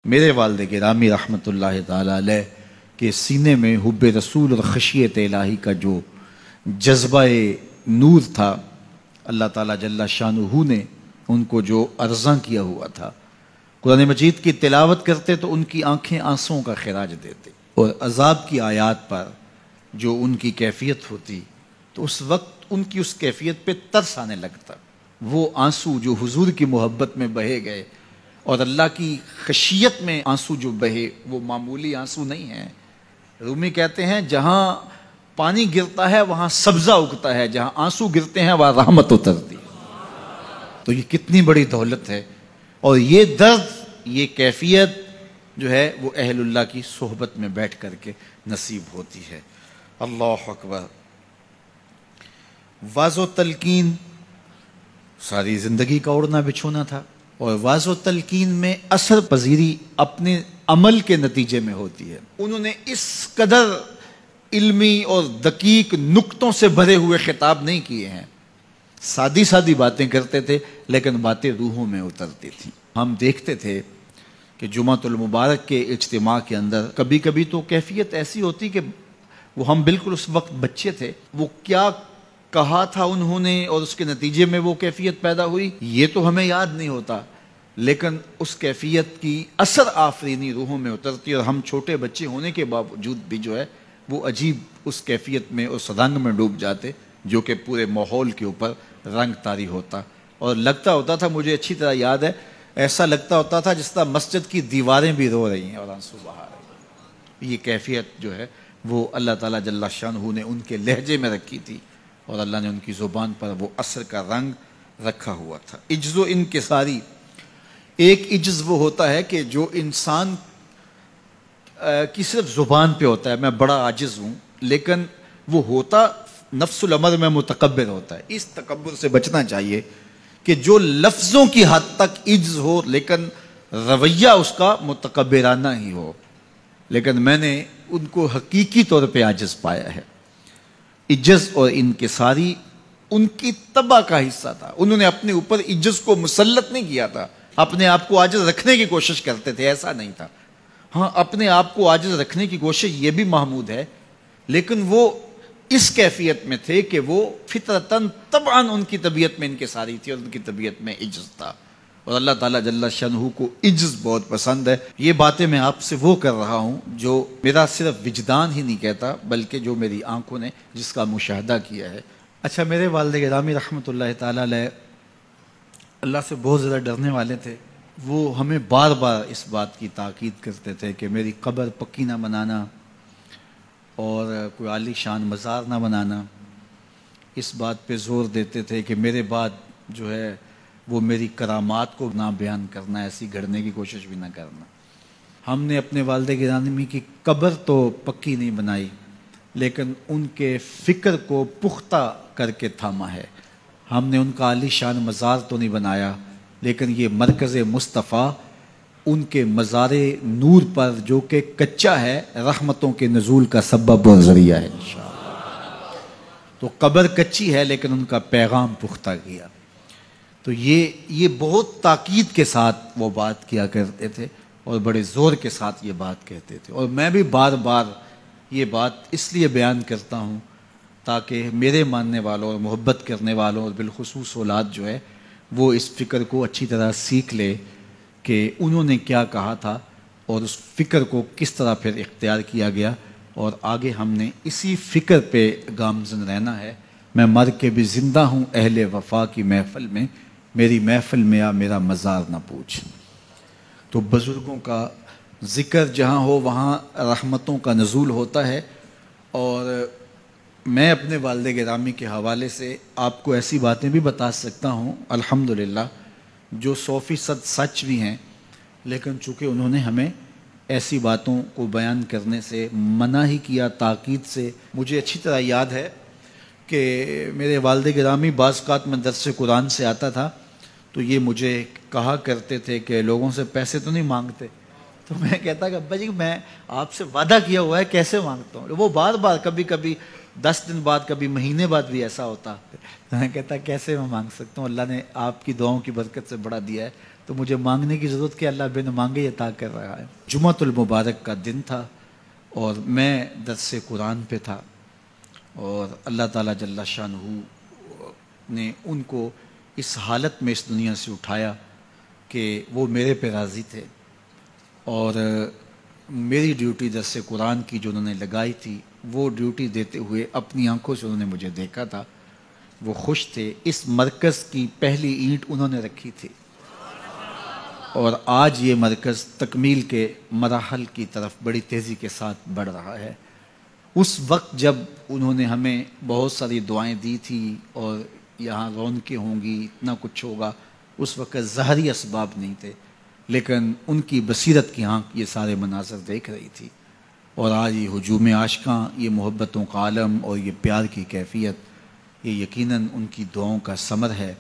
میرے والد گرامی رحمۃ اللہ تعالی علیہ کے سینے میں حب رسول اور خشیت الہی کا جو جذبہ نور تھا، اللہ تعالیٰ جل شانہ نے ان کو جو عرضاں کیا ہوا تھا، قرآن مجید کی تلاوت کرتے تو ان کی آنکھیں آنسوؤں کا خراج دیتے، اور عذاب کی آیات پر جو ان کی کیفیت ہوتی تو اس وقت ان کی اس کیفیت پہ ترس آنے لگتا۔ وہ آنسو جو حضور کی محبت میں بہے گئے اور اللہ کی خشیت میں آنسو جو بہے، وہ معمولی آنسو نہیں ہیں۔ رومی کہتے ہیں جہاں پانی گرتا ہے وہاں سبزہ اگتا ہے، جہاں آنسو گرتے ہیں وہاں رحمت اترتی ہے۔ تو یہ کتنی بڑی دولت ہے، اور یہ درد، یہ کیفیت جو ہے وہ اہل اللہ کی صحبت میں بیٹھ کر کے نصیب ہوتی ہے۔ اللہ اکبر۔ واز و تلقین ساری زندگی کا اڑنا بچھونا تھا، اور واز و تلقین میں اثر پذیری اپنے عمل کے نتیجے میں ہوتی ہے۔ انہوں نے اس قدر علمی اور دقیق نکتوں سے بھرے ہوئے خطاب نہیں کیے ہیں، سادی سادی باتیں کرتے تھے لیکن باتیں روحوں میں اترتی تھیں۔ ہم دیکھتے تھے کہ جمعۃ المبارک کے اجتماع کے اندر کبھی کبھی تو کیفیت ایسی ہوتی کہ وہ ہم بالکل اس وقت بچے تھے، وہ کیا کہا تھا انہوں نے اور اس کے نتیجے میں وہ کیفیت پیدا ہوئی یہ تو ہمیں یاد نہیں ہوتا، لیکن اس کیفیت کی اثر آفرینی روحوں میں اترتی، اور ہم چھوٹے بچے ہونے کے باوجود بھی جو ہے وہ عجیب اس کیفیت میں، اس رنگ میں ڈوب جاتے جو کہ پورے ماحول کے اوپر رنگ طاری ہوتا، اور لگتا ہوتا تھا، مجھے اچھی طرح یاد ہے، ایسا لگتا ہوتا تھا جس طرح مسجد کی دیواریں بھی رو رہی ہیں اور آنسو بہا رہی ہیں۔ یہ کیفیت جو ہے وہ اللہ تعالیٰ جل شانہ نے ان کے لہجے میں رکھی تھی، اور اللہ نے ان کی زبان پر وہ اثر کا رنگ رکھا ہوا تھا۔ عجز و انکساری، ایک عجز وہ ہوتا ہے کہ جو انسان کی صرف زبان پہ ہوتا ہے، میں بڑا عاجز ہوں، لیکن وہ ہوتا نفس الامر میں متکبر ہوتا ہے۔ اس تکبر سے بچنا چاہیے کہ جو لفظوں کی حد تک عجز ہو لیکن رویہ اس کا متکبرانہ ہی ہو، لیکن میں نے ان کو حقیقی طور پہ عاجز پایا ہے۔ عجز اور انکساری ان کی طبع کا حصہ تھا، انہوں نے اپنے اوپر عجز کو مسلط نہیں کیا تھا، اپنے آپ کو عاجز رکھنے کی کوشش کرتے تھے، ایسا نہیں تھا۔ ہاں، اپنے آپ کو عاجز رکھنے کی کوشش یہ بھی محمود ہے، لیکن وہ اس کیفیت میں تھے کہ وہ فطرتاً طبعاً ان کی طبیعت میں انکساری تھی اور ان کی طبیعت میں عجز تھا، اور اللہ تعالیٰ جل شانہ کو عجز بہت پسند ہے۔ یہ باتیں میں آپ سے وہ کر رہا ہوں جو میرا صرف وجدان ہی نہیں کہتا بلکہ جو میری آنکھوں نے جس کا مشاہدہ کیا ہے۔ اچھا، میرے والد گرامی رحمۃ اللہ تعالیٰ علیہ اللہ سے بہت زیادہ ڈرنے والے تھے۔ وہ ہمیں بار بار اس بات کی تاکید کرتے تھے کہ میری قبر پکی نہ بنانا اور کوئی عالی شان مزار نہ بنانا۔ اس بات پہ زور دیتے تھے کہ میرے بعد جو ہے وہ میری کرامات کو نہ بیان کرنا، ایسی گھڑنے کی کوشش بھی نہ کرنا۔ ہم نے اپنے والد گرامی کی قبر تو پکی نہیں بنائی، لیکن ان کے فکر کو پختہ کر کے تھاما ہے۔ ہم نے ان کا عالی شان مزار تو نہیں بنایا، لیکن یہ مرکز مصطفیٰ ان کے مزار نور پر جو کہ کچا ہے، رحمتوں کے نزول کا سبب اور ذریعہ ہے انشاءاللہ۔ تو قبر کچی ہے لیکن ان کا پیغام پختہ کیا۔ تو یہ بہت تاکید کے ساتھ وہ بات کیا کرتے تھے اور بڑے زور کے ساتھ یہ بات کہتے تھے، اور میں بھی بار بار یہ بات اس لیے بیان کرتا ہوں تاکہ میرے ماننے والوں اور محبت کرنے والوں اور بالخصوص اولاد جو ہے وہ اس فکر کو اچھی طرح سیکھ لے کہ انہوں نے کیا کہا تھا اور اس فکر کو کس طرح پھر اختیار کیا گیا، اور آگے ہم نے اسی فکر پہ گامزن رہنا ہے۔ میں مر کے بھی زندہ ہوں اہل وفا کی محفل میں، میری محفل میں آ میرا مزار نہ پوچھ۔ تو بزرگوں کا ذکر جہاں ہو وہاں رحمتوں کا نزول ہوتا ہے، اور میں اپنے والد گرامی کے حوالے سے آپ کو ایسی باتیں بھی بتا سکتا ہوں الحمدللہ جو 100% سچ بھی ہیں، لیکن چونکہ انہوں نے ہمیں ایسی باتوں کو بیان کرنے سے منع ہی کیا تاکید سے۔ مجھے اچھی طرح یاد ہے کہ میرے والد گرامی بعض اوقات میں درس قرآن سے آتا تھا تو یہ مجھے کہا کرتے تھے کہ لوگوں سے پیسے تو نہیں مانگتے؟ تو میں کہتا کہ ابا جی میں آپ سے وعدہ کیا ہوا ہے، کیسے مانگتا ہوں؟ وہ بار بار کبھی کبھی 10 دن بعد کبھی مہینے بعد بھی ایسا ہوتا تو میں کہتا کیسے میں مانگ سکتا ہوں، اللہ نے آپ کی دعاؤں کی برکت سے بڑا دیا ہے تو مجھے مانگنے کی ضرورت کیا، اللہ بن مانگے ہی عطا کر رہا ہے۔ جمعۃ المبارک کا دن تھا اور میں درس قرآن پہ تھا، اور اللہ تعالیٰ جل شانہ نے ان کو اس حالت میں اس دنیا سے اٹھایا کہ وہ میرے پہ راضی تھے، اور میری ڈیوٹی درس قرآن کی جو انہوں نے لگائی تھی وہ ڈیوٹی دیتے ہوئے اپنی آنکھوں سے انہوں نے مجھے دیکھا تھا، وہ خوش تھے۔ اس مرکز کی پہلی اینٹ انہوں نے رکھی تھی، اور آج یہ مرکز تکمیل کے مراحل کی طرف بڑی تیزی کے ساتھ بڑھ رہا ہے۔ اس وقت جب انہوں نے ہمیں بہت ساری دعائیں دی تھی اور یہاں رونقیں ہوں گی، اتنا کچھ ہوگا، اس وقت ظاہری اسباب نہیں تھے، لیکن ان کی بصیرت کی آنکھ یہ سارے مناظر دیکھ رہی تھی، اور آج یہ ہجوم عاشقاں، یہ محبتوں کا عالم اور یہ پیار کی کیفیت، یہ یقیناً ان کی دعاؤں کا ثمر ہے۔